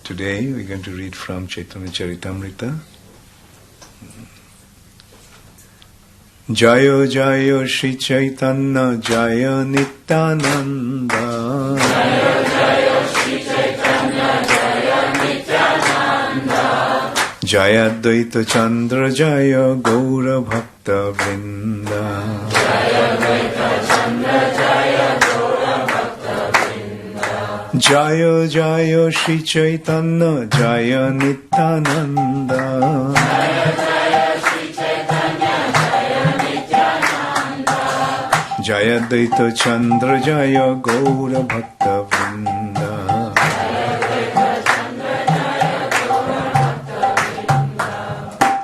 Today we're going to read from Chaitanya Charitamrita. Jayo Jayo Shri Chaitanya Jaya Nityananda. Jayo Jayo Shri Chaitanya Jaya Nityananda. Jaya Advaita Chandra Jaya Gaura Bhakta Vrinda. Jaya Advaita Chandra Jaya Gaura Bhakta Vrinda. Jaya Jaya Shri Chaitanya Jaya Nityananda. Jaya Jaya Shri Chaitanya Jaya Nityananda. Jaya Advaita Chandra Jaya Gaura Bhakta Vrinda.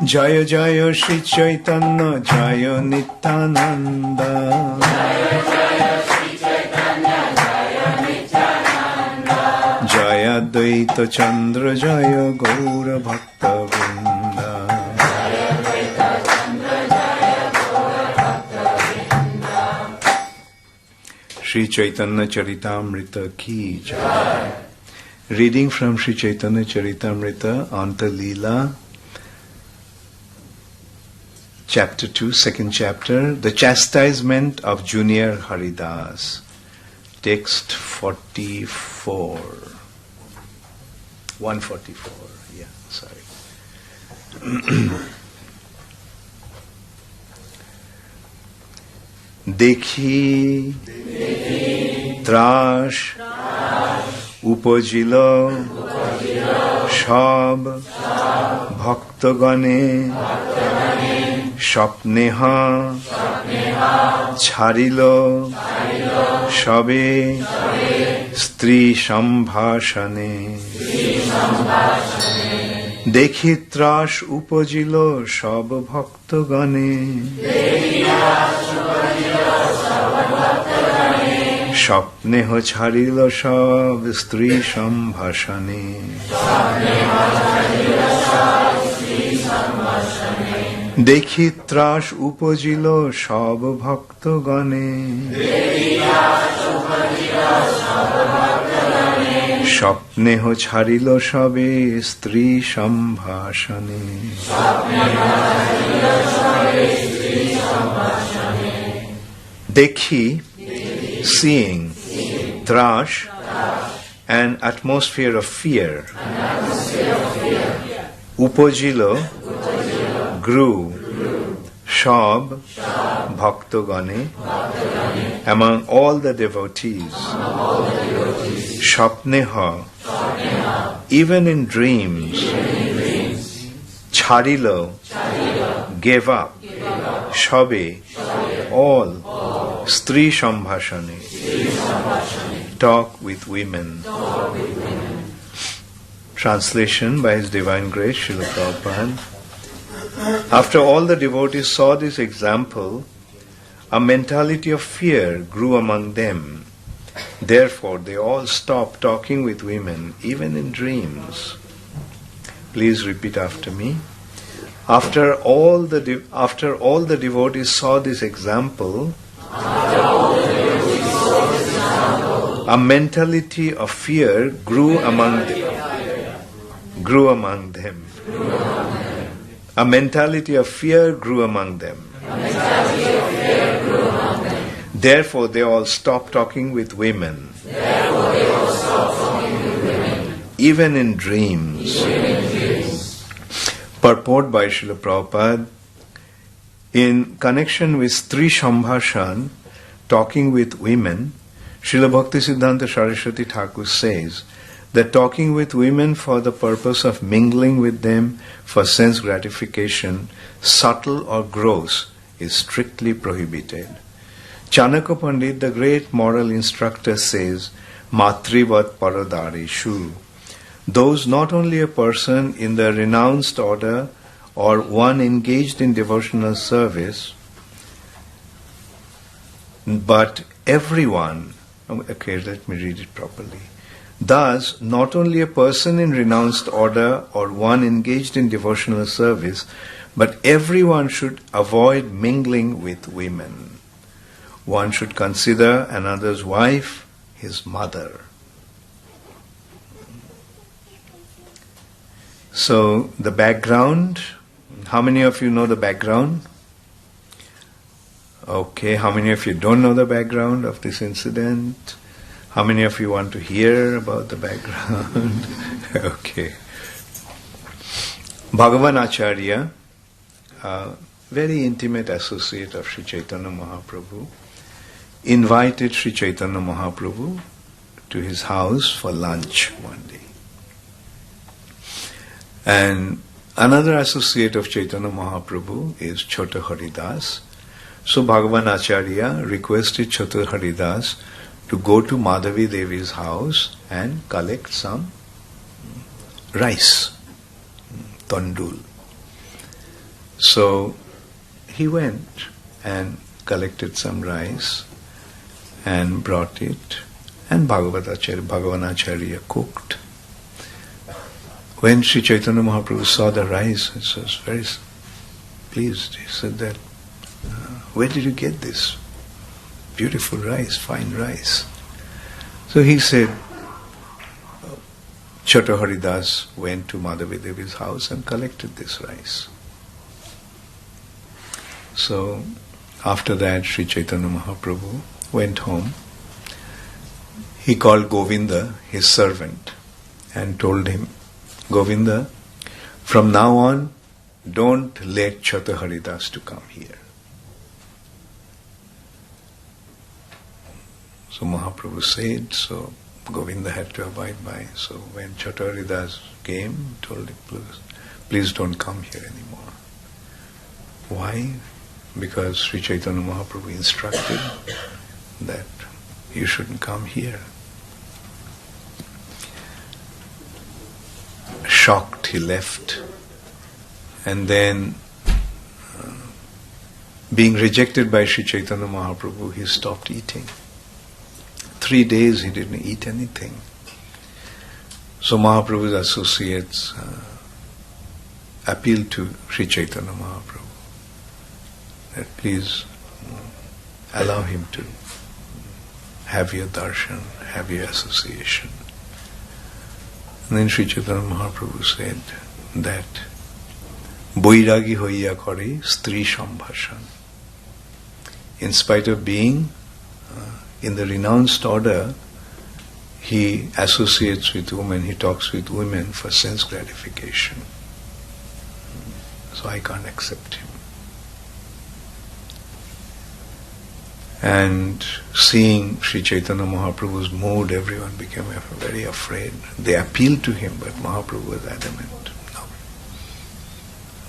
Jaya Jaya Shri Chaitanya Jaya Nityananda. Jaya Jaya Shri Chaitanya Jaya Nityananda. Jaya Advaita Chandra Jaya Gaura Bhakta Vrinda. Jaya Advaita Chandra Jaya Gaura Bhakta Vrinda. Sri Chaitanya Charitamrita Ki Jai. Reading from Sri Chaitanya Charitamrita, Antya Lila, Chapter 2, second chapter, The Chastisement of Junior Haridas. Text 44. 144, yeah, sorry. Dekhi, त्रास उपजिल सब भक्तगणे স্বপ্নেহ ছাড়িল সবে স্ত্রী সম্ভাষণে দেখি ত্রাস উপজিল সব ভক্তগণে স্বপ্নেহ ছাড়িল সব স্ত্রী সম্ভাষণে দেখি ত্রাস উপজিল সব ভক্তগণে স্বপ্নেহ ছাড়িল সবে স্ত্রী সম্ভাষণে দেখি seeing trash an atmosphere of fear upojilo grew shab bhaktogane among all the devotees shapneha even in dreams charilo gave up shabe all Stri Shambhashane, talk with women. Translation by His Divine Grace, Srila Prabhupada. After all the devotees saw this example, a mentality of fear grew among them. Therefore, they all stopped talking with women, even in dreams. Please repeat after me. After all the devotees saw this example, a mentality of fear grew among them. A mentality of fear grew among them. Therefore, they all stopped talking with women. Even in dreams. Purport by Srila Prabhupada. In connection with Stri Shambhashan, talking with women, Srila Bhaktisiddhanta Saraswati Thakur says that talking with women for the purpose of mingling with them for sense gratification, subtle or gross, is strictly prohibited. Chanakya Pandit, the great moral instructor, says, Matrivat Paradareshu. Those not only a person in the renounced order or one engaged in devotional service, but everyone. Okay, let me read it properly. Thus, not only a person in renounced order or one engaged in devotional service, but everyone should avoid mingling with women. One should consider another's wife his mother. So the background, how many of you know the background? Okay, how many of you don't know the background of this incident? How many of you want to hear about the background? Okay. Bhagavan Acharya, a very intimate associate of Sri Chaitanya Mahaprabhu, invited Sri Chaitanya Mahaprabhu to his house for lunch one day. And another associate of Chaitanya Mahaprabhu is Chota Haridas. So Bhagavan Acharya requested Chota Haridas to go to Madhavi Devi's house and collect some rice, tandul. So he went and collected some rice and brought it, and Bhagavan Acharya cooked. When Sri Chaitanya Mahaprabhu saw the rice, he was very pleased. He said that, where did you get this beautiful rice, fine rice? So he said, Chota Haridas went to Madhavi Devi's house and collected this rice. So after that, Sri Chaitanya Mahaprabhu went home. He called Govinda, his servant, and told him, Govinda, from now on, don't let Chota Haridas to come here. So Mahaprabhu said, so Govinda had to abide by. So when Chota Haridas came, told him, please don't come here anymore. Why? Because Sri Chaitanya Mahaprabhu instructed that you shouldn't come here. Shocked, he left. And then, being rejected by Sri Chaitanya Mahaprabhu, he stopped eating. 3 days he didn't eat anything. So Mahaprabhu's associates appealed to Sri Chaitanya Mahaprabhu that please allow him to have your darshan, have your association. And then Sri Chaitanya Mahaprabhu said that Boiragi hoiya kore stri sambhashan. In spite of being in the renounced order, he associates with women, he talks with women for sense gratification. So I can't accept him. And seeing Sri Chaitanya Mahaprabhu's mood, everyone became very afraid. They appealed to him, but Mahaprabhu was adamant. No,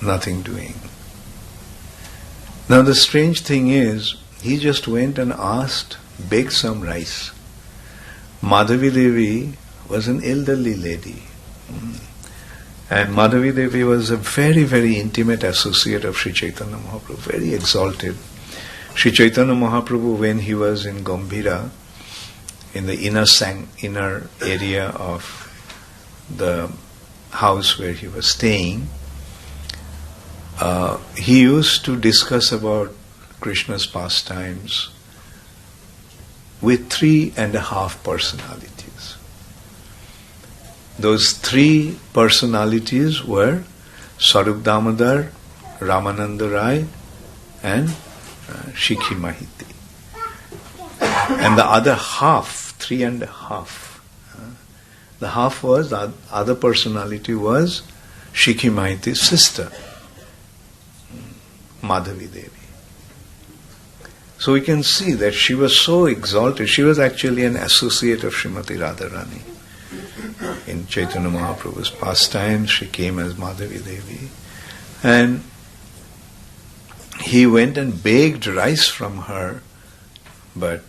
nothing doing. Now the strange thing is, he just went and asked, begged some rice. Madhavi Devi was an elderly lady. And Madhavi Devi was a very, very intimate associate of Sri Chaitanya Mahaprabhu, very exalted. Sri Chaitanya Mahaprabhu, when he was in Gambhira, in the inner area of the house where he was staying, he used to discuss about Krishna's pastimes with 3.5 personalities. Those 3 personalities were Sarup Damodar, Ramananda Rai, and Shikhi Mahiti. And the other half, 3.5, the half was, the other personality was Shikhi Mahiti's sister, Madhavi Devi. So we can see that she was so exalted. She was actually an associate of Srimati Radharani. In Chaitanya Mahaprabhu's pastime, she came as Madhavi Devi. And he went and begged rice from her, but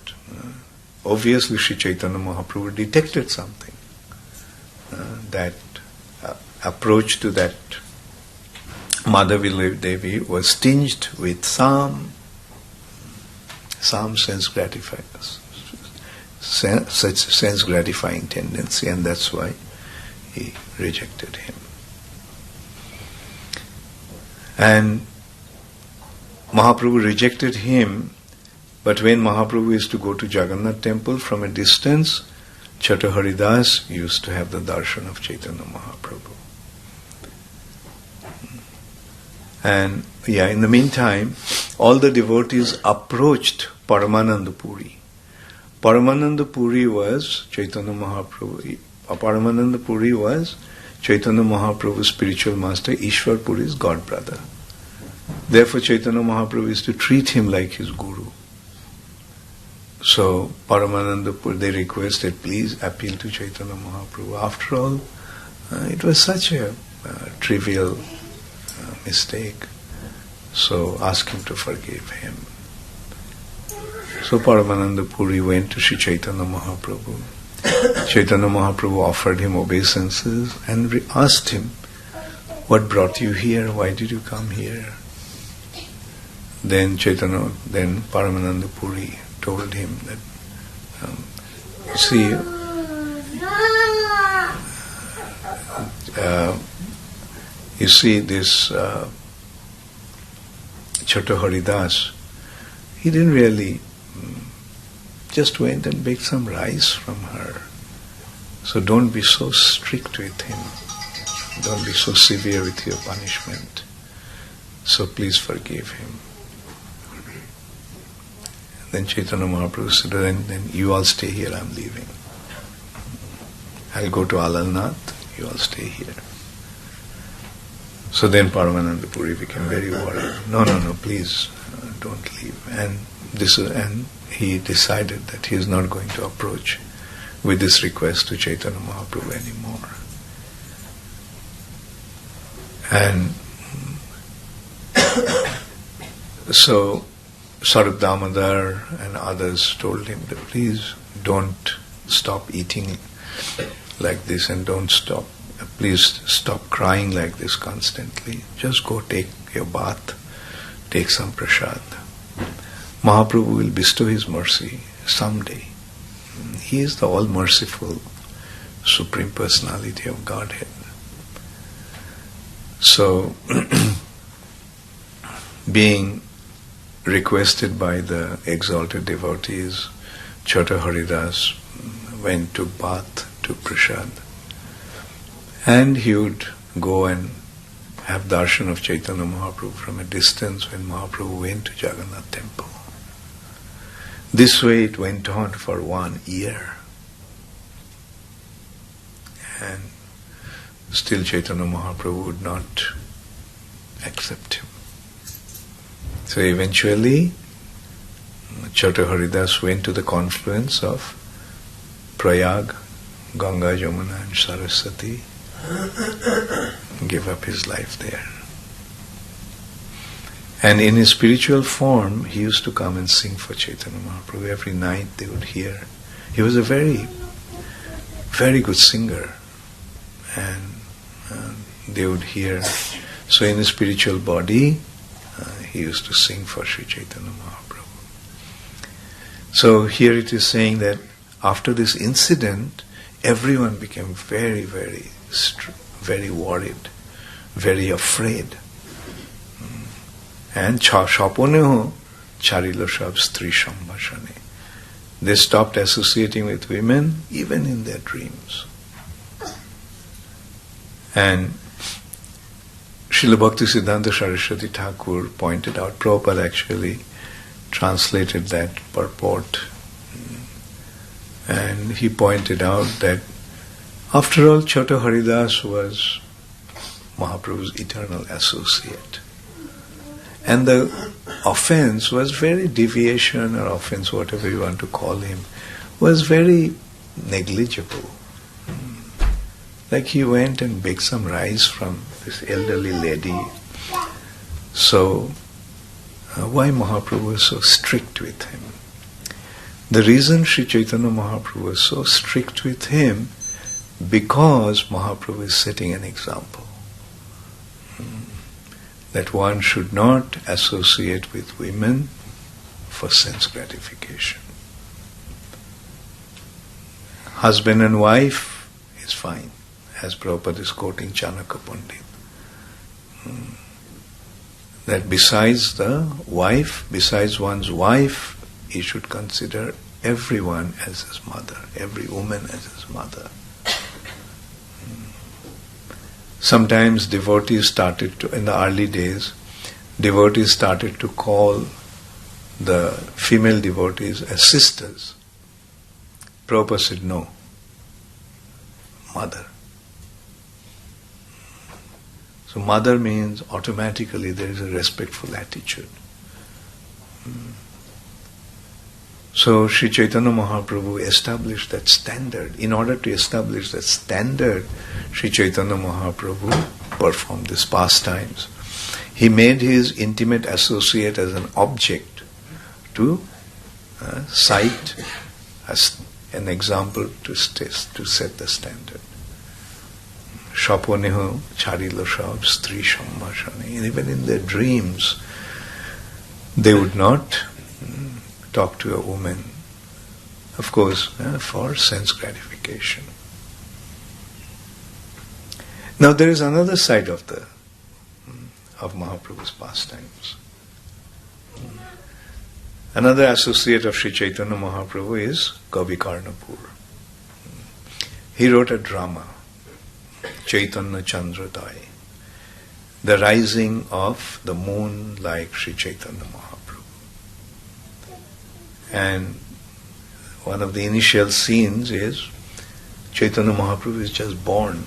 obviously Sri Chaitanya Mahaprabhu detected something. That approach to that Madhavi Devi was tinged with some sense gratifying tendency, and that's why he rejected him. And Mahaprabhu rejected him, but when Mahaprabhu used to go to Jagannath temple from a distance, Chota Haridas used to have the darshan of Chaitanya Mahaprabhu. And in the meantime, all the devotees approached Paramananda Puri. Paramananda Puri was Chaitanya Mahaprabhu. Paramananda Puri was Chaitanya Mahaprabhu's spiritual master, Ishwar Puri's god brother. Therefore, Chaitanya Mahaprabhu used to treat him like his guru. So, Paramananda Puri, they requested, please appeal to Chaitanya Mahaprabhu. After all, it was such a trivial mistake. So, ask him to forgive him. So, Paramananda Puri went to Sri Chaitanya Mahaprabhu. Chaitanya Mahaprabhu offered him obeisances and asked him, what brought you here? Why did you come here? Then Paramananda Puri told him that, you see this Chota Haridas, he didn't really, just went and baked some rice from her. So don't be so strict with him. Don't be so severe with your punishment. So please forgive him. Then Chaitanya Mahaprabhu said, then you all stay here, I'm leaving. I'll go to Alalnath, you all stay here. So then Paramananda Puri became very worried. No, please, don't leave. And he decided that he is not going to approach with this request to Chaitanya Mahaprabhu anymore. And so Sarup Damodar and others told him that please don't stop eating like this and please stop crying like this constantly. Just go take your bath, take some prasad. Mahaprabhu will bestow his mercy someday. He is the all-merciful Supreme Personality of Godhead. So, being requested by the exalted devotees, Chota Haridas went to bath, took prasad, and he would go and have darshan of Chaitanya Mahaprabhu from a distance when Mahaprabhu went to Jagannath temple. This way it went on for 1 year. And still Chaitanya Mahaprabhu would not accept him. So eventually, Chota Haridas went to the confluence of Prayag, Ganga, Jamuna and Saraswati, gave up his life there. And in his spiritual form, he used to come and sing for Chaitanya Mahaprabhu. Every night they would hear. He was a very, very good singer. And they would hear. So in his spiritual body, he used to sing for Sri Chaitanya Mahaprabhu. So here it is saying that after this incident, everyone became very, very, very worried, very afraid. And shaponeho charilo shab stri shambhashane. They stopped associating with women even in their dreams. And Srila Bhaktisiddhanta Saraswati Thakur pointed out, Prabhupada actually translated that purport. And he pointed out that after all, Chota Haridas was Mahaprabhu's eternal associate. And the offense was very deviation or offense, whatever you want to call him, was very negligible. Like he went and baked some rice from this elderly lady. So, why Mahaprabhu was so strict with him? The reason Sri Chaitanya Mahaprabhu was so strict with him, because Mahaprabhu is setting an example. That one should not associate with women for sense gratification. Husband and wife is fine, as Prabhupada is quoting Chanakya Pandit. That besides one's wife, he should consider everyone as his mother, every woman as his mother. Sometimes devotees started to, in the early days, devotees started to call the female devotees as sisters. Prabhupada said, no, mother. So mother means automatically there is a respectful attitude. So Sri Chaitanya Mahaprabhu established that standard. In order to establish that standard, Sri Chaitanya Mahaprabhu performed these pastimes. He made his intimate associate as an object to cite as an example to set the standard. Shaponeho charilo sab stri sambhashane. And even in their dreams, they would not talk to a woman, of course, for sense gratification. Now there is another side of Mahaprabhu's pastimes. Another associate of Sri Chaitanya Mahaprabhu is Kavi Karnapur. He wrote a drama, Chaitanya Chandrodaya, the rising of the moon like Sri Chaitanya Mahaprabhu. And one of the initial scenes is Chaitanya Mahaprabhu is just born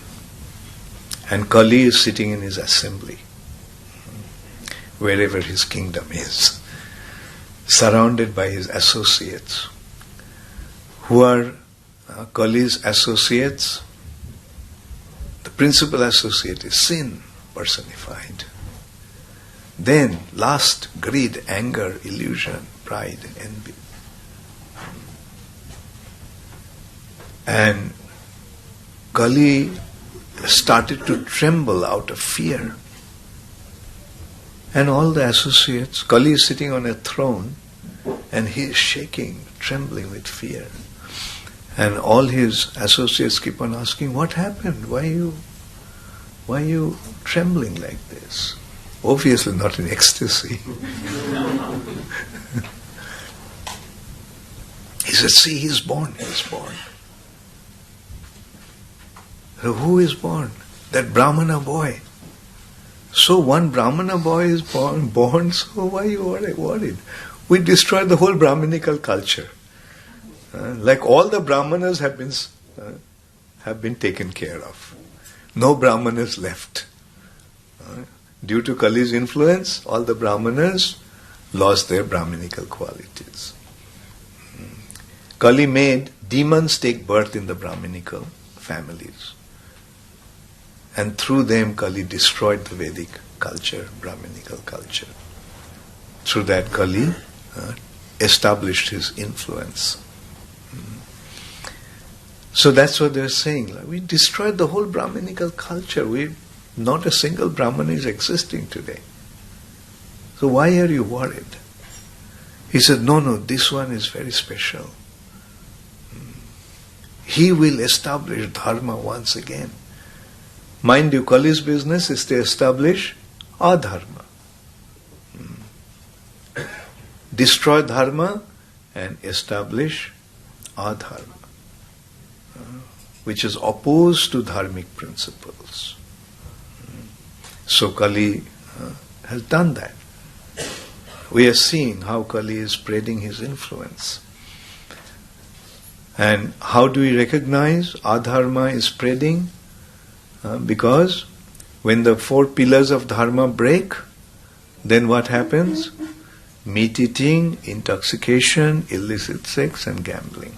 and Kali is sitting in his assembly, wherever his kingdom is, surrounded by his associates. Who are Kali's associates? The principal associate is sin personified. Then lust, greed, anger, illusion, pride, envy. And Kali started to tremble out of fear. And all the associates, Kali is sitting on a throne and he is shaking, trembling with fear. And all his associates keep on asking, what happened? Why are you trembling like this? Obviously not in ecstasy. He said, see, he's born. So who is born? That Brahmana boy. So one Brahmana boy is born, so why are you worried? We destroyed the whole Brahminical culture. Like all the Brahmanas have been taken care of. No Brahmanas left. Due to Kali's influence, all the Brahmanas lost their Brahminical qualities. Kali made demons take birth in the Brahminical families. And through them, Kali destroyed the Vedic culture, Brahminical culture. Through that, Kali established his influence. So that's what they're saying. Like, we destroyed the whole Brahminical culture. Not a single Brahman is existing today. So why are you worried? He said, no, this one is very special. He will establish dharma once again. Mind you, Kali's business is to establish adharma. Destroy dharma and establish adharma, which is opposed to dharmic principles. So Kali has done that. We are seeing how Kali is spreading his influence. And how do we recognize adharma is spreading? Because when the four pillars of dharma break, then what happens? Meat eating, intoxication, illicit sex and gambling.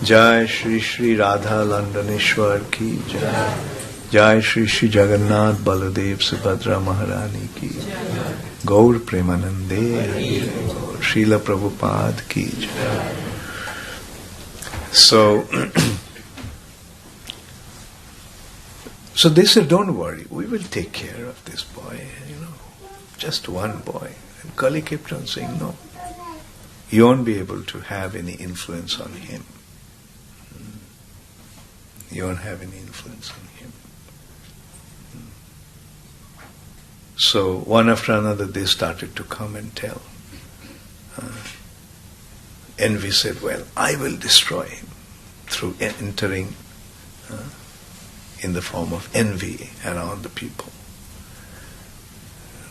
Jai Shri Shri Radha Londoneshwar ki Jai. Jai Shri Shri Jagannath Baladev Subhadra Maharani ki Jai. Gaur Premanande Hari Gaur. Srila Prabhupada ki Jai. So they said, don't worry, we will take care of this boy, just one boy. And Kali kept on saying, no, you won't be able to have any influence on him. You won't have any influence on him. So one after another they started to come and tell. Envy said, well, I will destroy him through entering in the form of envy around the people.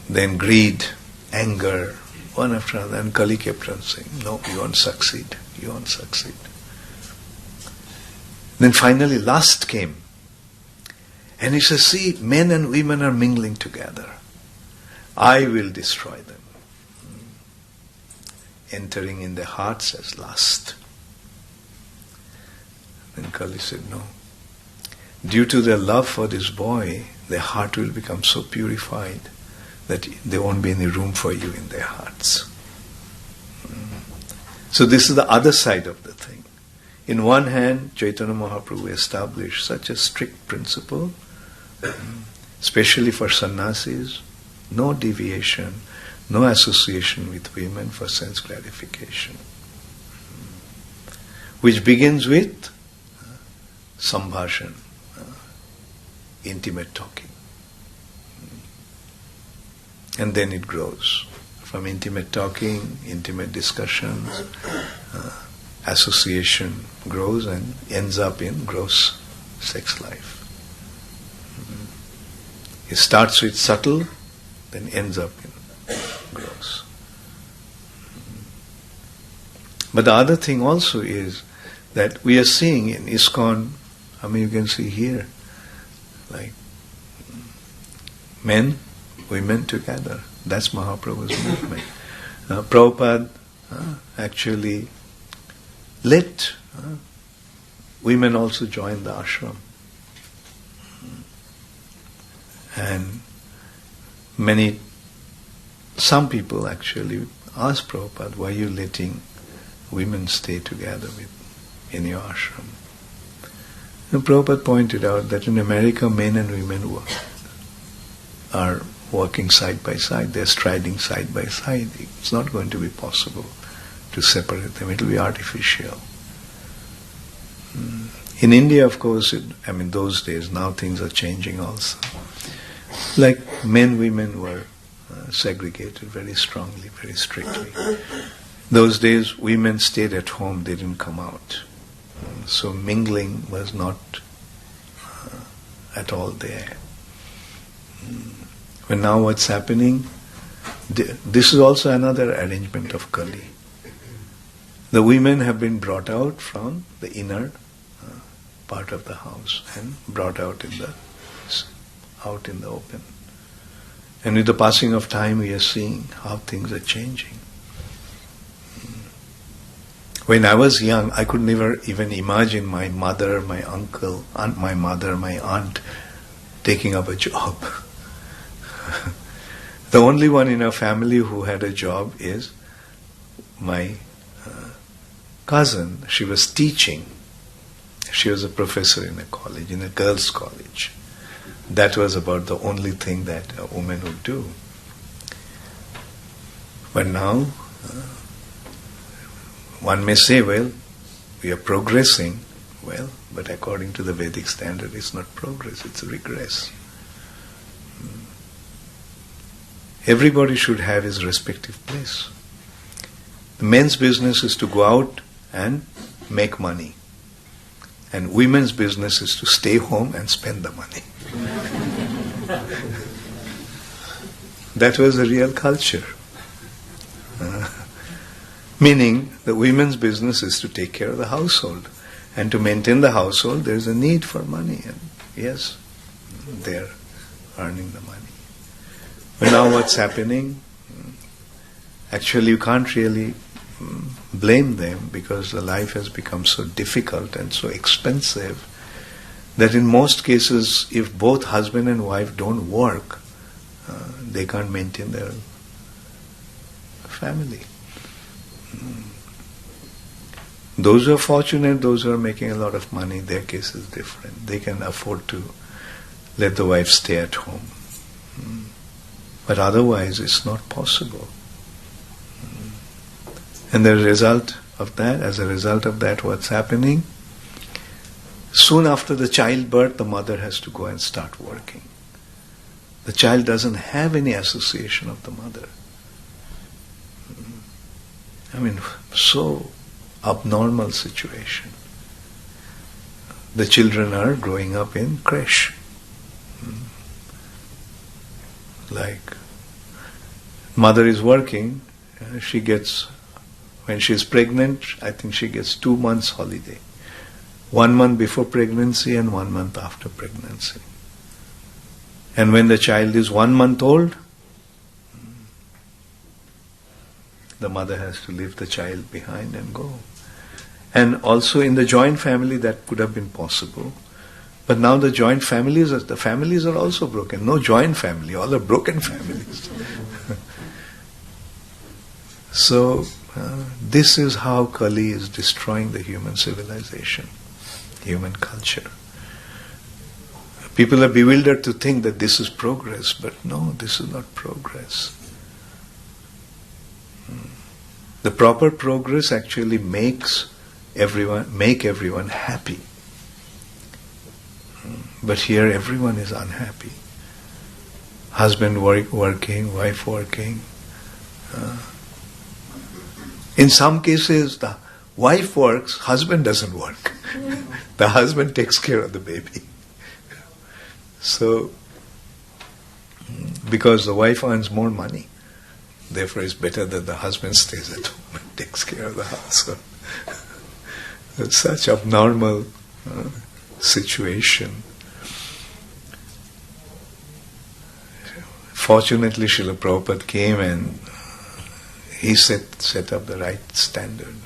then greed, anger, one after another. And Kali kept on saying, no, you won't succeed, you won't succeed. Then finally lust came. And he says, see, men and women are mingling together. I will destroy them. Entering in their hearts as lust. Then Kali said, no. Due to their love for this boy, their heart will become so purified that there won't be any room for you in their hearts. So this is the other side of the thing. In one hand, Chaitanya Mahaprabhu established such a strict principle, especially for sannyasis, no deviation, no association with women for sense gratification, which begins with sambhashan, intimate talking. And then it grows. From intimate talking, intimate discussions, association grows and ends up in gross sex life. It starts with subtle, then ends up in gross. But the other thing also is that we are seeing in ISKCON, you can see here, like men, women together. That's Mahaprabhu's movement. Prabhupada actually let women also join the ashram. And some people actually ask Prabhupada, why are you letting women stay together in your ashram? And Prabhupada pointed out that in America, men and women are working side by side, they're striding side by side. It's not going to be possible to separate them, it will be artificial. In India, of course, those days, now things are changing also. Like men, women were segregated very strongly, very strictly. Those days, women stayed at home, they didn't come out. So mingling was not at all there. But now what's happening, this is also another arrangement of Kali. The women have been brought out from the inner part of the house and brought out in the open. And with the passing of time, we are seeing how things are changing. When I was young, I could never even imagine my mother, my uncle, my mother, my aunt taking up a job. The only one in our family who had a job is my cousin. She was teaching. She was a professor in a college, in a girls' college. That was about the only thing that a woman would do. But now, one may say, well, we are progressing. Well, but according to the Vedic standard, it's not progress, it's a regress. Everybody should have his respective place. The men's business is to go out and make money. And women's business is to stay home and spend the money. That was the real culture. Meaning, the women's business is to take care of the household. And to maintain the household, there is a need for money. And yes, they're earning the money. But now what's happening? Actually, you can't really blame them because the life has become so difficult and so expensive that in most cases, if both husband and wife don't work, they can't maintain their family. Those who are fortunate, those who are making a lot of money, their case is different. They can afford to let the wife stay at home. But otherwise, it's not possible. And as a result of that, what's happening? Soon after the childbirth, the mother has to go and start working. The child doesn't have any association of the mother. So abnormal situation. The children are growing up in creche. Like Mother is working, she gets, when she is pregnant, I think she gets 2 months holiday. 1 month before pregnancy and 1 month after pregnancy. And when the child is 1 month old, the mother has to leave the child behind and go. And also in the joint family that could have been possible. But now the families are also broken. No joint family, all are broken families. So this is how Kali is destroying the human civilization, human culture. People are bewildered to think that this is progress, but no, this is not progress. The proper progress actually make everyone happy. But here everyone is unhappy. Husband working, wife working. In some cases, the wife works, husband doesn't work. The husband takes care of the baby. So, because the wife earns more money, therefore it's better that the husband stays at home and takes care of the house. So, it's such abnormal situation. Fortunately, Srila Prabhupada came and he set up the right standard.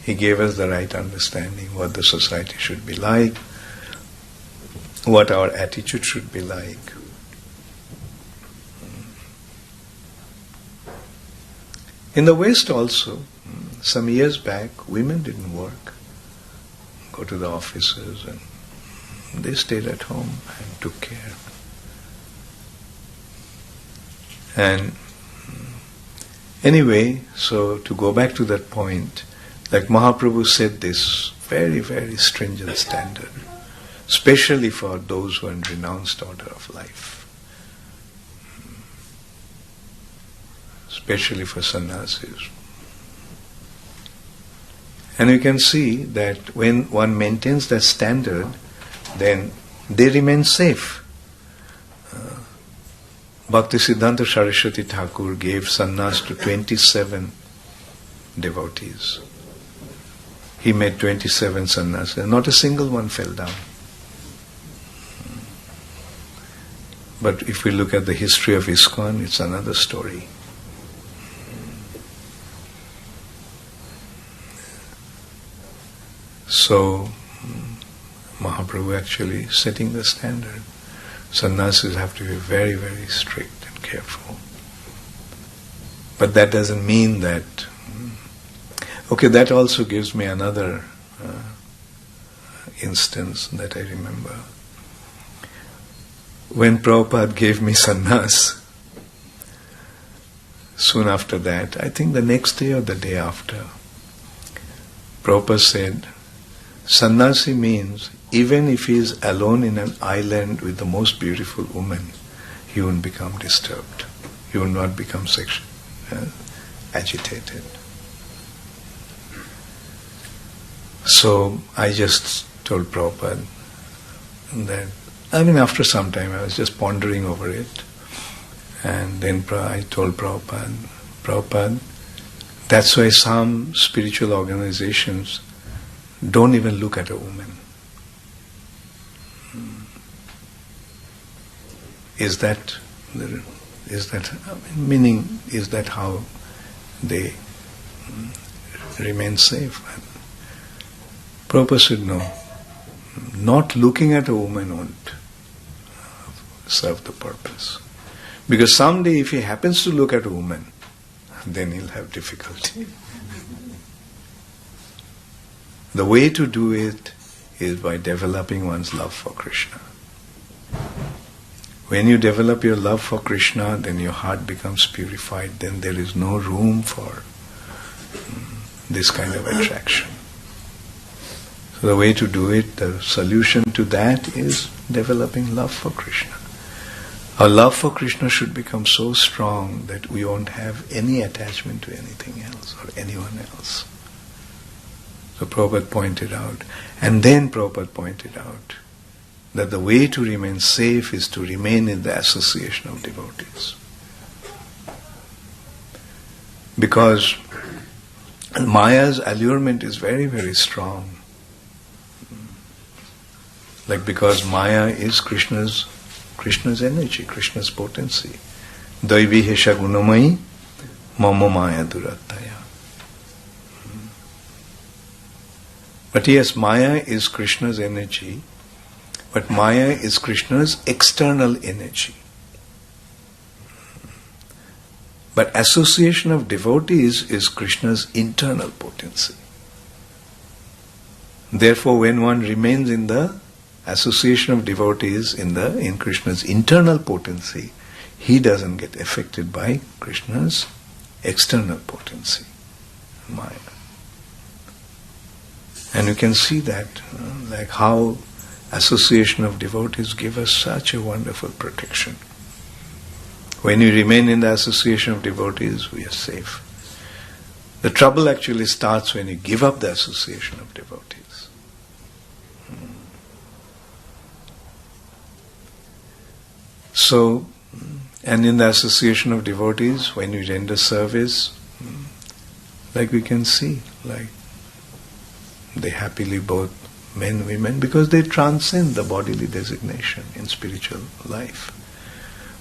He gave us the right understanding what the society should be like, what our attitude should be like. In the West also, some years back, women didn't work, go to the offices, and they stayed at home and took care. And anyway, so to go back to that point, like Mahaprabhu set this very, very stringent standard, especially for those who are in renounced order of life, especially for sannyasis. And you can see that when one maintains that standard, then they remain safe. Bhaktisiddhanta Saraswati Thakur gave sannyas to 27 devotees. He made 27 sannyas, and not a single one fell down. But if we look at the history of ISKCON, it's another story. So, Mahaprabhu actually setting the standard. Sannyasis have to be very, very strict and careful. But that doesn't mean that... Okay, that also gives me another instance that I remember. When Prabhupada gave me sannyas, soon after that, I think the next day or the day after, Prabhupada said, sannyasi means even if he is alone in an island with the most beautiful woman, he won't become disturbed. He will not become agitated. So I just told Prabhupada that, after some time I was just pondering over it. And then I told Prabhupada, that's why some spiritual organizations don't even look at a woman. Is that how they remain safe? Prabhupada said no. Not looking at a woman won't serve the purpose. Because someday if he happens to look at a woman, then he'll have difficulty. The way to do it is by developing one's love for Krishna. When you develop your love for Krishna, then your heart becomes purified. Then there is no room for this kind of attraction. So the way to do it, the solution to that is developing love for Krishna. Our love for Krishna should become so strong that we won't have any attachment to anything else or anyone else. So Prabhupada pointed out, and then Prabhupada pointed out that the way to remain safe is to remain in the association of devotees. Because Maya's allurement is very, very strong. Like because Maya is Krishna's energy, Krishna's potency. Daivi hesha gunamai mama maya durattaya. But yes, Maya is Krishna's energy, but Maya is Krishna's external energy. But association of devotees is Krishna's internal potency. Therefore, when one remains in the association of devotees in Krishna's internal potency, he doesn't get affected by Krishna's external potency, Maya. And you can see that, like how association of devotees give us such a wonderful protection. When we remain in the association of devotees, we are safe. The trouble actually starts when you give up the association of devotees. So, and in the association of devotees, when we render service, like we can see, like they happily both men, women, because they transcend the bodily designation in spiritual life.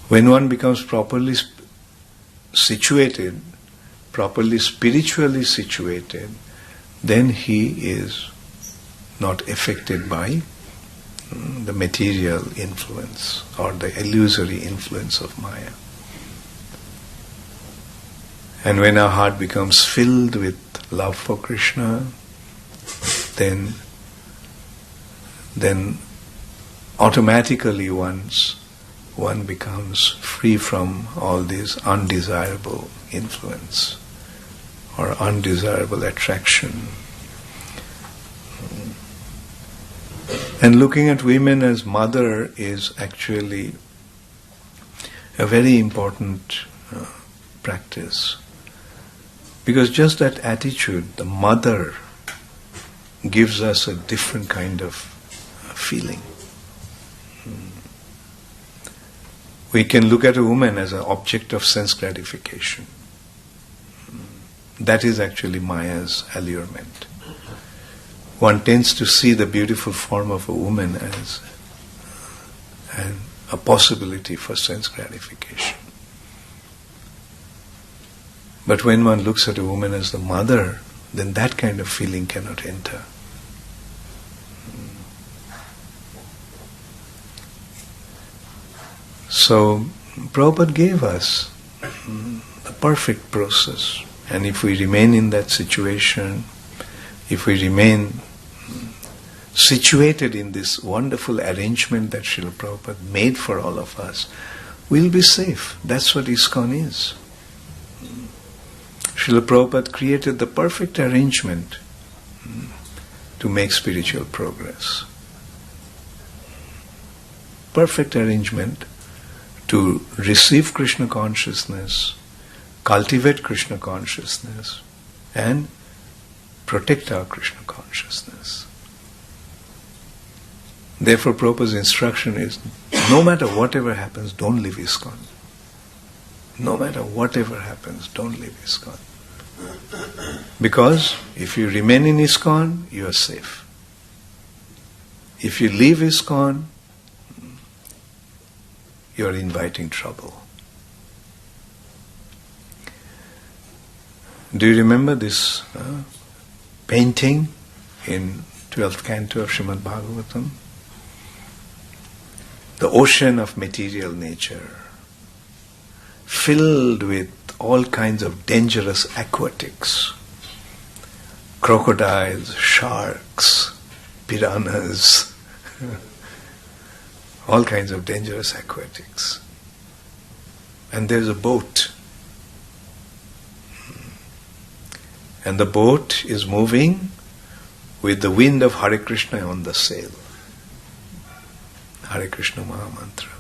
When one becomes properly situated, properly spiritually situated, then he is not affected by the material influence or the illusory influence of Maya. And when our heart becomes filled with love for Krishna, then automatically one becomes free from all this undesirable influence or undesirable attraction. And looking at women as mother is actually a very important practice. Because just that attitude, the mother, gives us a different kind of feeling. We can look at a woman as an object of sense gratification. That is actually Maya's allurement. One tends to see the beautiful form of a woman as a possibility for sense gratification. But when one looks at a woman as the mother, then that kind of feeling cannot enter. So, Prabhupada gave us the perfect process. And if we remain in that situation, if we remain situated in this wonderful arrangement that Srila Prabhupada made for all of us, we'll be safe. That's what ISKCON is. Srila Prabhupada created the perfect arrangement to make spiritual progress. Perfect arrangement to receive Krishna consciousness, cultivate Krishna consciousness, and protect our Krishna consciousness. Therefore, Prabhupada's instruction is, no matter whatever happens, don't leave ISKCON. No matter whatever happens, don't leave ISKCON. Because if you remain in ISKCON, you are safe. If you leave ISKCON, you are inviting trouble. Do you remember this painting in 12th canto of Srimad Bhagavatam? The ocean of material nature, filled with all kinds of dangerous aquatics, crocodiles, sharks, piranhas, all kinds of dangerous aquatics. And there's a boat. And the boat is moving with the wind of Hare Krishna on the sail. Hare Krishna Mahamantra.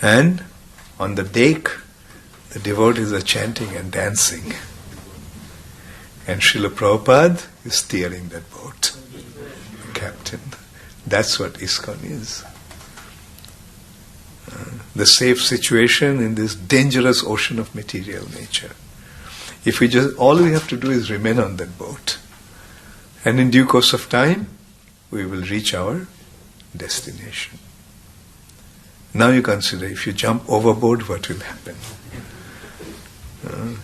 And on the deck, the devotees are chanting and dancing. And Srila Prabhupada is steering that boat, the captain. That's what ISKCON is. the safe situation in this dangerous ocean of material nature. If we just, all we have to do is remain on that boat. And in due course of time, we will reach our destination. Now you consider, if you jump overboard, what will happen?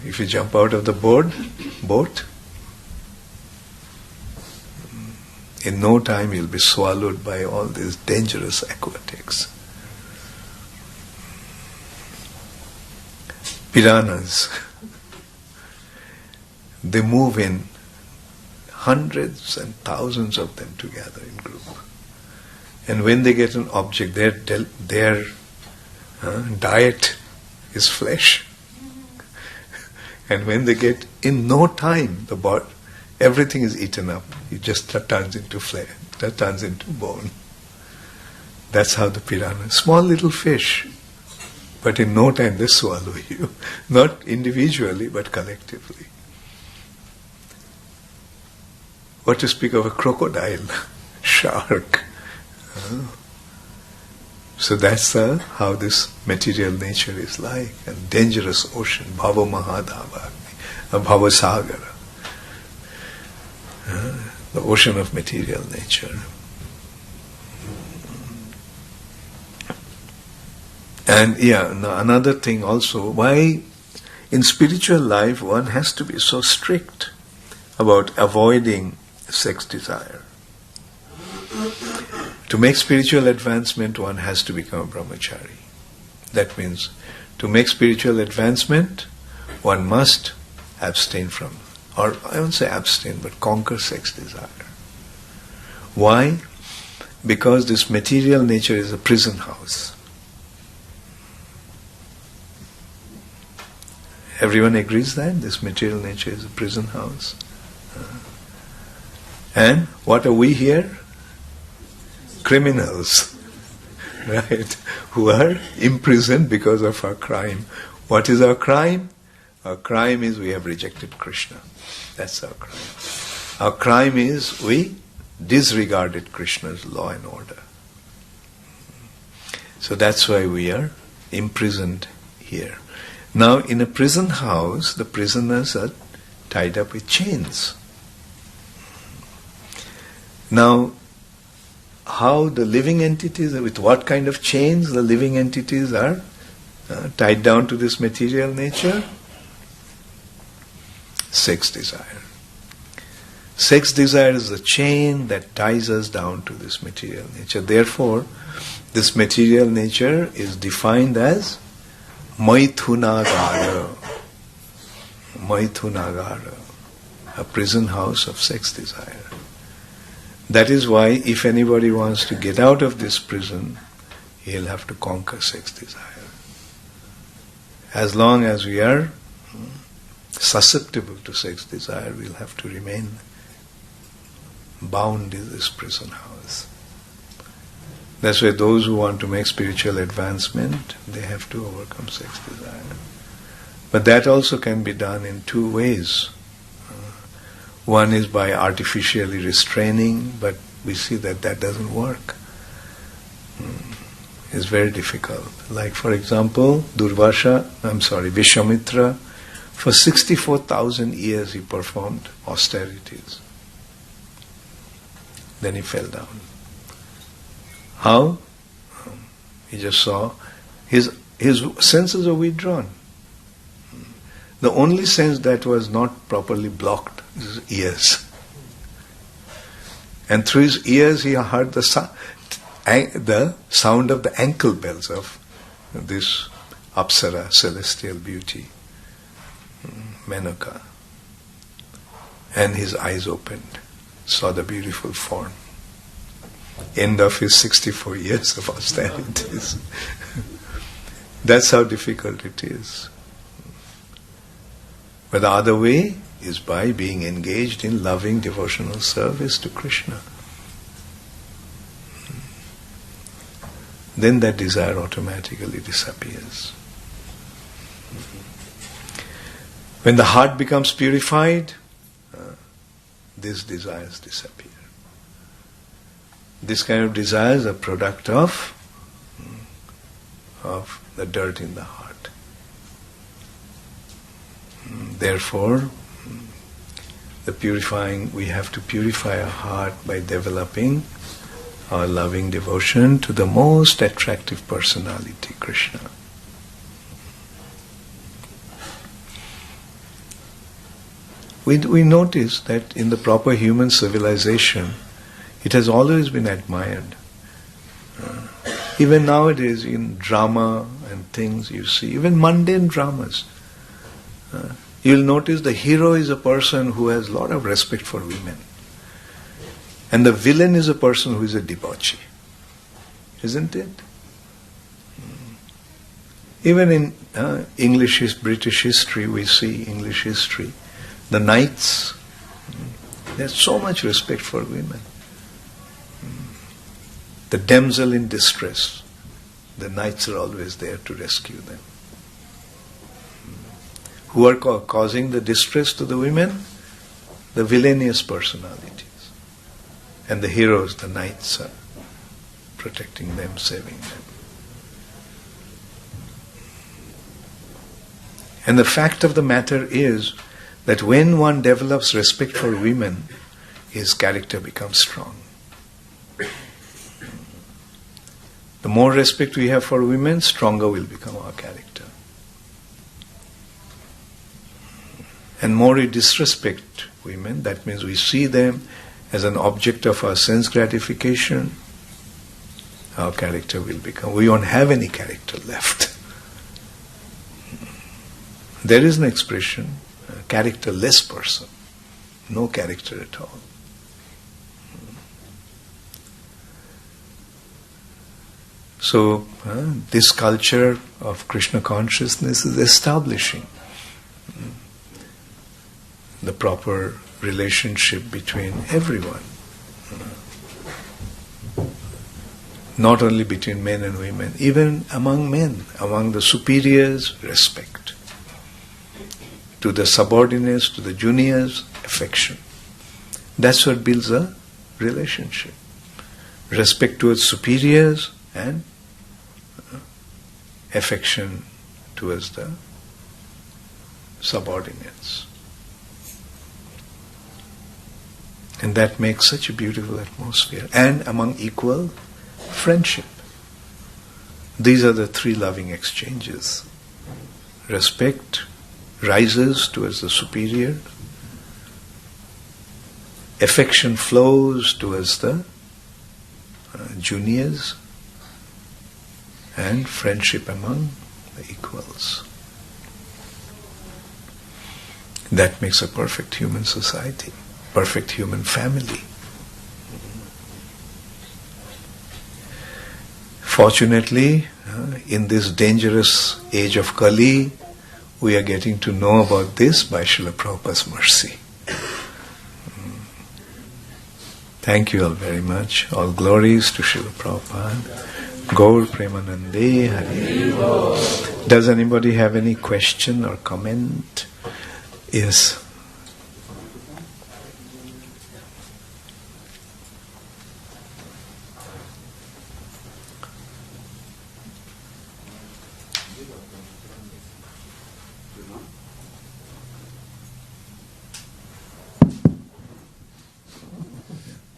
If you jump out of the boat, in no time you'll be swallowed by all these dangerous aquatics. Piranhas, they move in hundreds and thousands of them together in group. And when they get an object, their diet is flesh. And when they get, in no time, everything is eaten up. It just turns into flesh, that turns into bone. That's how the piranha, small little fish, but in no time they swallow you. Not individually, but collectively. What to speak of a crocodile, shark. So that's how this material nature is like, a dangerous ocean, bhava mahadava, a bhava sagara, the ocean of material nature. And another thing also, why in spiritual life one has to be so strict about avoiding sex desire. To make spiritual advancement, one has to become a brahmachari. That means, to make spiritual advancement, one must abstain from, or I won't say abstain, but conquer sex desire. Why? Because this material nature is a prison house. Everyone agrees that this material nature is a prison house. And what are we here? Criminals, right? Who are imprisoned because of our crime. What is our crime? Our crime is we have rejected Krishna. That's our crime. Our crime is we disregarded Krishna's law and order. So that's why we are imprisoned here. Now, in a prison house, the prisoners are tied up with chains. Now, how the living entities, with what kind of chains the living entities are tied down to this material nature? Sex desire. Sex desire is the chain that ties us down to this material nature. Therefore, this material nature is defined as Maithunagara. Maithunagara, a prison house of sex desire. That is why if anybody wants to get out of this prison, he'll have to conquer sex desire. As long as we are susceptible to sex desire, we'll have to remain bound in this prison house. That's why those who want to make spiritual advancement, they have to overcome sex desire. But that also can be done in two ways. One is by artificially restraining, but we see that doesn't work. It's very difficult. Like for example, Vishwamitra, for 64,000 years he performed austerities. Then he fell down. How? He just saw his senses are withdrawn. The only sense that was not properly blocked is his ears. And through his ears he heard the sound of the ankle bells of this Apsara, celestial beauty, Menaka. And his eyes opened, saw the beautiful form. End of his 64 years of austerities. That's how difficult it is. But the other way is by being engaged in loving devotional service to Krishna. Then that desire automatically disappears. When the heart becomes purified, these desires disappear. This kind of desires are product of of the dirt in the heart. Therefore, we have to purify our heart by developing our loving devotion to the most attractive personality, Krishna. We notice that in the proper human civilization, it has always been admired. Even nowadays in drama and things you see, even mundane dramas, you'll notice the hero is a person who has a lot of respect for women. And the villain is a person who is a debauchee. Isn't it? Even in British history, we see English history, the knights, there's so much respect for women. The damsel in distress, the knights are always there to rescue them. Who are causing the distress to the women? The villainous personalities. And the heroes, the knights, are protecting them, saving them. And the fact of the matter is that when one develops respect for women, his character becomes strong. The more respect we have for women, stronger will become our character. And more we disrespect women, that means we see them as an object of our sense gratification, our character will become, we won't have any character left. There is an expression, a characterless person, no character at all. So, this culture of Krishna consciousness is establishing the proper relationship between everyone. Not only between men and women, even among men, among the superiors, respect. To the subordinates, to the juniors, affection. That's what builds a relationship. Respect towards superiors and affection towards the subordinates. And that makes such a beautiful atmosphere. And among equal, friendship. These are the three loving exchanges. Respect rises towards the superior. Affection flows towards the juniors. And friendship among the equals. That makes a perfect human society, perfect human family. Fortunately, in this dangerous age of Kali, we are getting to know about this by Srila Prabhupada's mercy. Thank you all very much. All glories to Srila Prabhupada. Gaur Premanande Hari. Does anybody have any question or comment? Yes.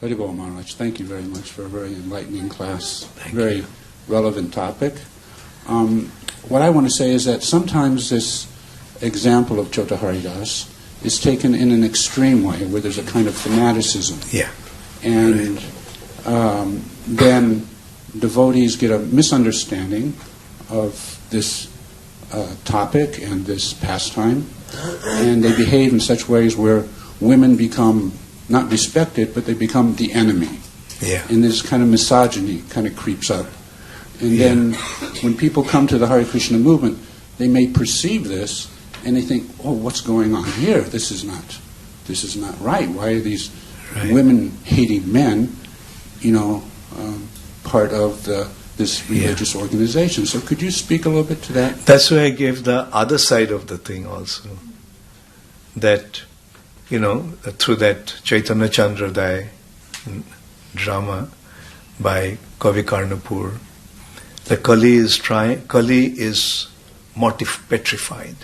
Haribol Maharaj, thank you very much for a very enlightening class. Thank very you. Relevant topic. What I want to say is that sometimes this example of Chota Haridas is taken in an extreme way, where there's a kind of fanaticism. Yeah. And then devotees get a misunderstanding of this topic and this pastime, and they behave in such ways where women become not respected, but they become the enemy. Yeah. And this kind of misogyny kind of creeps up. And then when people come to the Hare Krishna movement, they may perceive this and they think, oh, what's going on here? This is not right. Why are these women-hating men, part of this religious organization? So could you speak a little bit to that? That's why I gave the other side of the thing also. That, through that Chaitanya Chandradai drama by Kavi Karnapur, The Kali is petrified.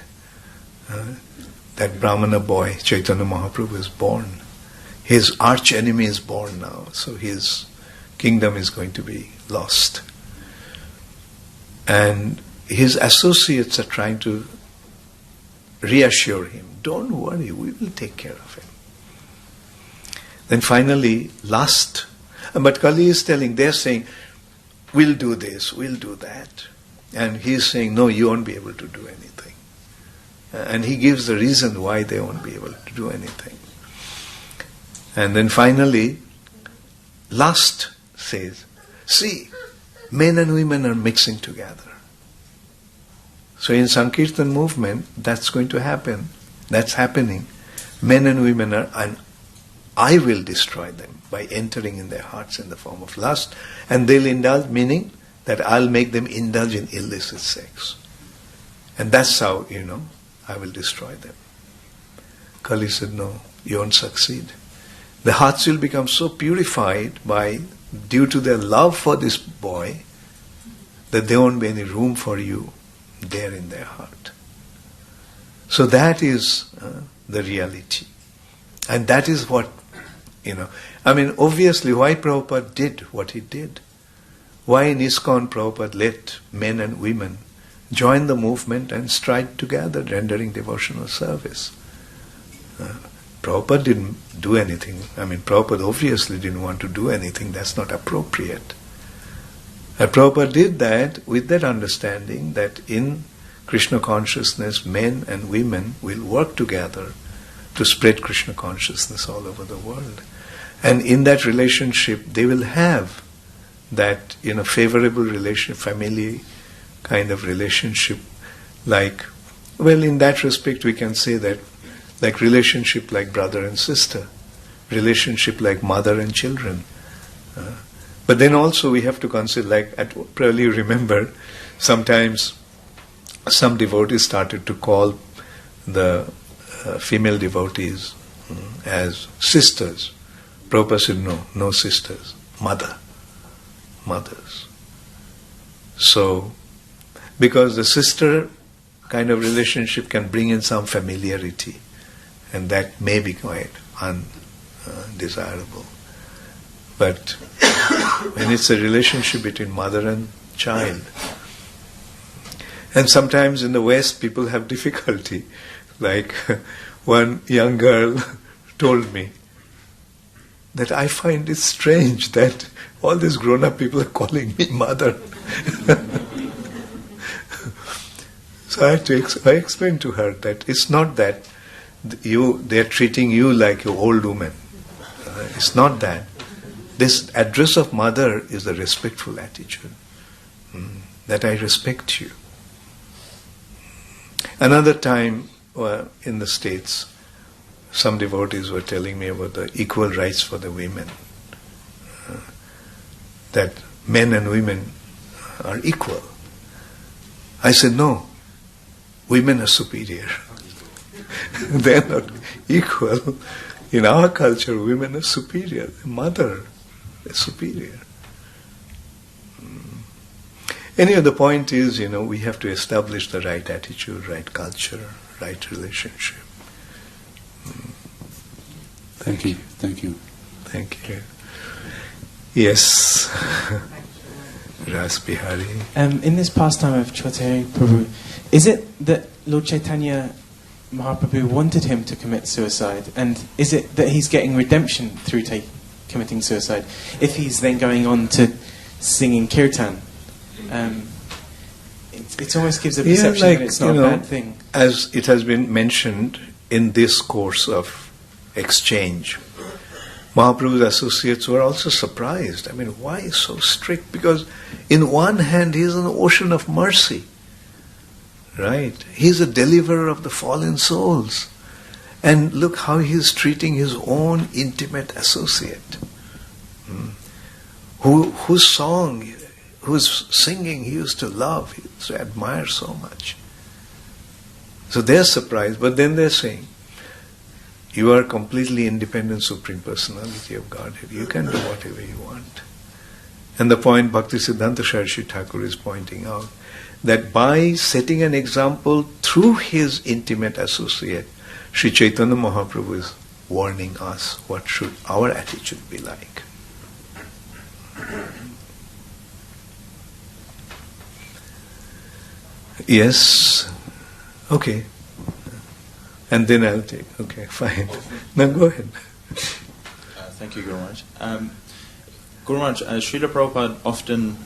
That Brahmana boy, Chaitanya Mahaprabhu, is born. His arch enemy is born now, so his kingdom is going to be lost. And his associates are trying to reassure him, don't worry, we will take care of him. Then finally, but Kali is they're saying, we'll do this, we'll do that. And he's saying, no, you won't be able to do anything. And he gives the reason why they won't be able to do anything. And then finally, last says, see, men and women are mixing together. So in Sankirtan movement, that's going to happen. That's happening. Men and women are, and I will destroy them by entering in their hearts in the form of lust, and they'll indulge, meaning that I'll make them indulge in illicit sex. And that's how, I will destroy them. Kali said, no, you won't succeed. The hearts will become so purified due to their love for this boy, that there won't be any room for you there in their heart. So that is the reality. And that is what, obviously why Prabhupada did what he did. Why in ISKCON Prabhupada let men and women join the movement and stride together, rendering devotional service. Prabhupada didn't do anything. Prabhupada obviously didn't want to do anything. That's not appropriate. And Prabhupada did that with that understanding that in Krishna consciousness, men and women will work together to spread Krishna consciousness all over the world. And in that relationship, they will have that favorable family kind of relationship. In that respect, we can say that like relationship like brother and sister, relationship like mother and children. But then also we have to consider, probably you remember, sometimes some devotees started to call the female devotees as sisters. Prabhupada said, no sisters, mothers. So, because the sister kind of relationship can bring in some familiarity, and that may be quite undesirable. But when it's a relationship between mother and child, and sometimes in the West people have difficulty. Like one young girl told me that I find it strange that all these grown-up people are calling me mother. So I explained to her that it's not that they're treating you like your old woman. It's not that. This address of mother is a respectful attitude. That I respect you. Another time in the States, some devotees were telling me about the equal rights for the women. That men and women are equal. I said, no, women are superior. They are not equal. In our culture, women are superior. The mother is superior. Anyway, the point is, we have to establish the right attitude, right culture, right relationship. Thank you. Thank you. Yes. Ras Bihari. In this pastime of Chaitanya Prabhu, is it that Lord Chaitanya Mahaprabhu wanted him to commit suicide? And is it that he's getting redemption through committing suicide? If he's then going on to singing kirtan, it almost gives a perception that it's not a bad thing. As it has been mentioned in this course of exchange, Mahaprabhu's associates were also surprised. Why is so strict? Because in one hand he is an ocean of mercy. Right? He is a deliverer of the fallen souls. And look how he is treating his own intimate associate. Whose song, whose singing he used to love, he used to admire so much. So they're surprised, but then they're saying, you are completely independent Supreme Personality of Godhead. You can do whatever you want. And the point Bhaktisiddhanta Saraswati Thakur is pointing out, that by setting an example through his intimate associate, Sri Chaitanya Mahaprabhu is warning us what should our attitude be like. Yes? Okay. And then I'll take. Okay, fine. Now go ahead. Thank you, Guru Maharaj. Guru Maharaj, Srila Prabhupada often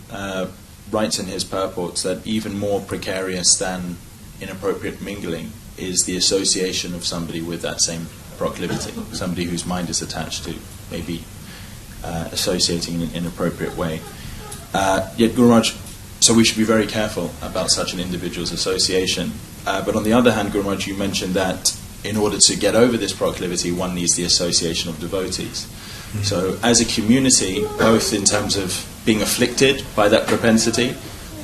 writes in his purports that even more precarious than inappropriate mingling is the association of somebody with that same proclivity, somebody whose mind is attached to maybe associating in an inappropriate way. Yet, Guru Maharaj, so we should be very careful about such an individual's association. But on the other hand, Guru Maharaj, you mentioned that in order to get over this proclivity, one needs the association of devotees. Mm-hmm. So as a community, both in terms of being afflicted by that propensity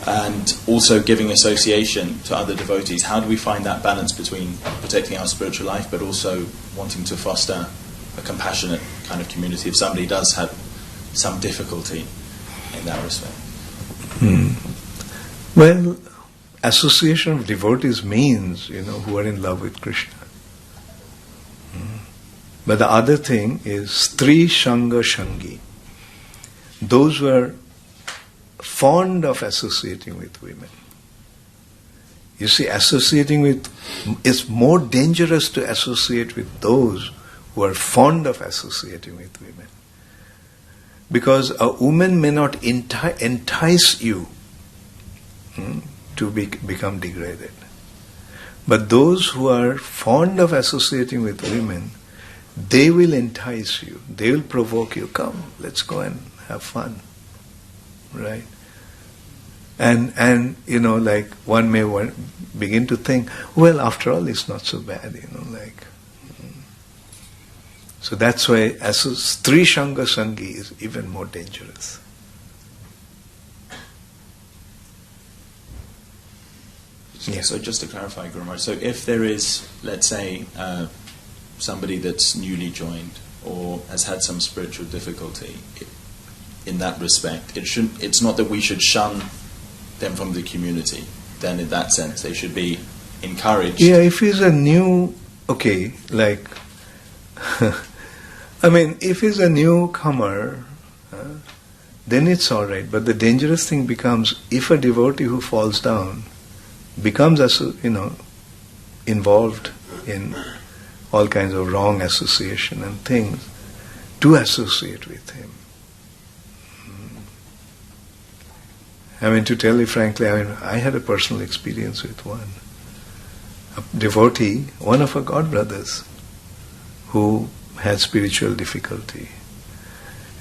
and also giving association to other devotees, how do we find that balance between protecting our spiritual life but also wanting to foster a compassionate kind of community if somebody does have some difficulty in that respect? Well, association of devotees means, who are in love with Krishna. But the other thing is Stri Shanga Shangi. Those who are fond of associating with women. You see, it's more dangerous to associate with those who are fond of associating with women. Because a woman may not entice you to become degraded. But those who are fond of associating with women, they will entice you. They will provoke you. Come, let's go and have fun. Right? And like one may begin to think, well, after all, it's not so bad, So that's why Stri Shanga Sangi is even more dangerous. Yeah. So just to clarify, Guru Maharaj, so if there is, let's say, somebody that's newly joined or has had some spiritual difficulty, in that respect, it's not that we should shun them from the community. Then in that sense, they should be encouraged. Yeah, if he's a new, if he's a newcomer, then it's all right. But the dangerous thing becomes if a devotee who falls down becomes, involved in all kinds of wrong association and things, to associate with him. To tell you frankly, I had a personal experience with a devotee, one of our godbrothers, who had spiritual difficulty.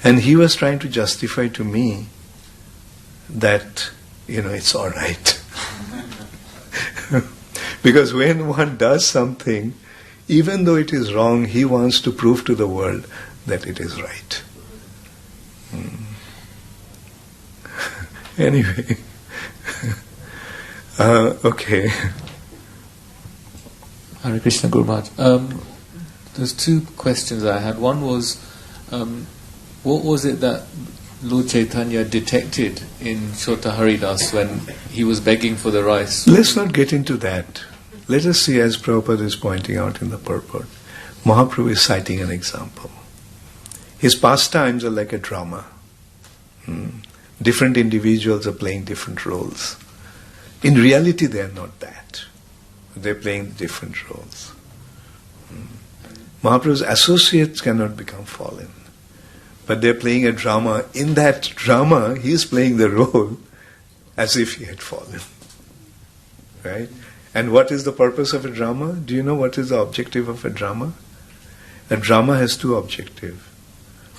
And he was trying to justify to me that, it's all right. Because when one does something, even though it is wrong, he wants to prove to the world that it is right. Anyway, okay. Hare Krishna, Guru Maharaj. There's two questions I had. One was, what was it that Lord Chaitanya detected in Shota Haridas when he was begging for the rice? Let's not get into that. Let us see, as Prabhupada is pointing out in the purport, Mahaprabhu is citing an example. His pastimes are like a drama. Different individuals are playing different roles. In reality, they are not that. They're playing different roles. Mahaprabhu's associates cannot become fallen. But they're playing a drama. In that drama, he's playing the role as if he had fallen. Right? And what is the purpose of a drama? Do you know what is the objective of a drama? A drama has two objectives.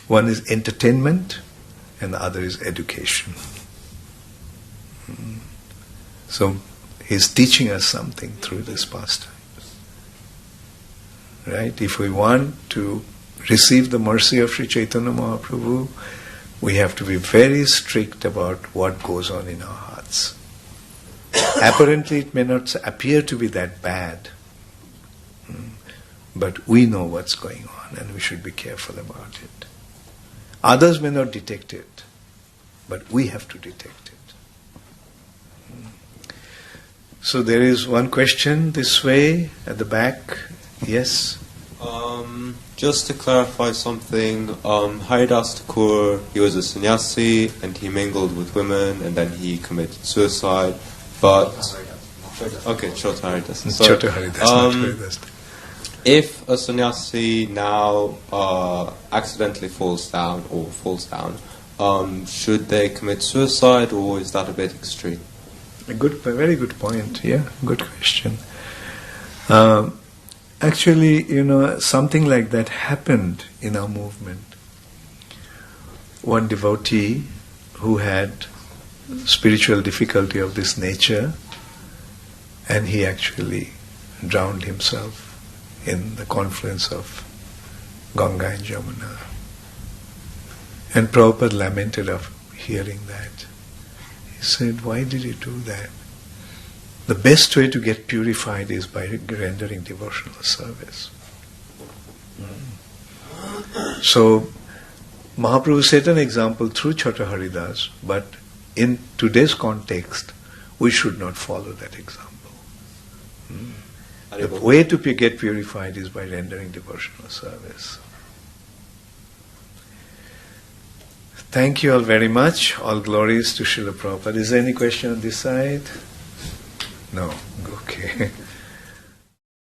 One is entertainment, and the other is education. So he's teaching us something through this pastime. Right? If we want to receive the mercy of Sri Chaitanya Mahaprabhu, we have to be very strict about what goes on in our hearts. Apparently it may not appear to be that bad, but we know what's going on and we should be careful about it. Others may not detect it, but we have to detect it. So there is one question this way at the back. Yes? Just to clarify something, Haridas Thakur, he was a sannyasi and he mingled with women and then he committed suicide. But okay, Chota Haridas. So, Chota Haridas, not Haridas. If a sannyasi now accidentally falls down, should they commit suicide, or is that a bit extreme? A very good point. Yeah, good question. Actually, something like that happened in our movement. One devotee who had spiritual difficulty of this nature, and he actually drowned himself in the confluence of Ganga and Jamuna. And Prabhupada lamented of hearing that. He said, why did you do that? The best way to get purified is by rendering devotional service. So, Mahaprabhu set an example through Chota Haridas, but in today's context, we should not follow that example. The way to get purified is by rendering devotional service. Thank you all very much. All glories to Srila Prabhupada. Is there any question on this side? No. Okay.